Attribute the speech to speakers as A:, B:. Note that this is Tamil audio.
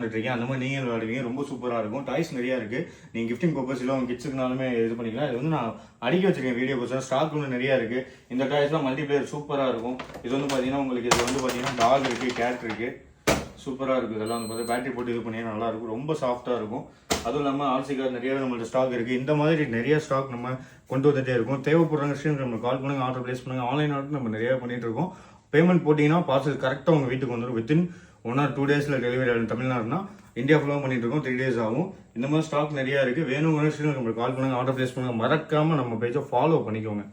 A: இருக்கீங்க அந்த மாதிரி நீங்கள் விளையாடுவீங்க. ரொம்ப சூப்பராக இருக்கும். டாய்ஸ் நிறையா இருக்குது. நீங்கள் கிஃப்டிங் பர்பஸ் இல்லை உங்கள் கிட்ஸுக்குனாலுமே இது பண்ணிக்கலாம். இது வந்து நான் அடிக்க வச்சிருக்கேன் வீடியோ பர்சன். ஸ்டாக் ஒன்று நிறையா இருக்குது. இந்த டாய்ஸ்லாம் மல்டிப்ளேயர் சூப்பராக இருக்கும். இது வந்து பார்த்தீங்கன்னா உங்களுக்கு இது வந்து பார்த்தீங்கன்னா டாக் இருக்குது, கேட் இருக்குது. சூப்பராக இருக்குது. இதெல்லாம் வந்து பார்த்தா பேட்டரி போட்டு இது பண்ணி நல்லாயிருக்கும். ரொம்ப சாஃப்ட்டாக இருக்கும். அதுவும் இல்லாமல் ஆர்சி கார் நிறையவே நம்மள்ட்ட ஸ்டாக் இருக்குது. இந்த மாதிரி நிறைய ஸ்டாக் நம்ம கொண்டு வந்துகிட்டே இருக்கும். தேவைப்படுறாங்க ஸ்டூடெண்ட் நம்ம கால் பண்ணுங்கள், ஆர்டர் ப்ளேஸ் பண்ணுங்கள். ஆன்லைன் ஆர்டர் நம்ம நிறையா பண்ணிகிட்டு இருக்கோம். பேமெண்ட் போட்டிங்கன்னா பார்சல் கரெக்டாக உங்கள் வீட்டுக்கு வந்துடும். வித்தின் 1 or 2 days டெலிவரி ஆகும். தமிழ்நாடுனா இந்தியா ஃபுல்லாக பண்ணிட்டு இருக்கோம். 3 days ஆகும். இந்த மாதிரி ஸ்டாக் நிறையா இருக்குது. வேணுங்கிற ஸ்டூடெண்ட் நம்மளுக்கு கால் பண்ணுங்கள், ஆர்டர் ப்ளேஸ் பண்ணுங்கள். மறக்காமல் நம்ம பேஜை ஃபாலோ பண்ணிக்கோங்க.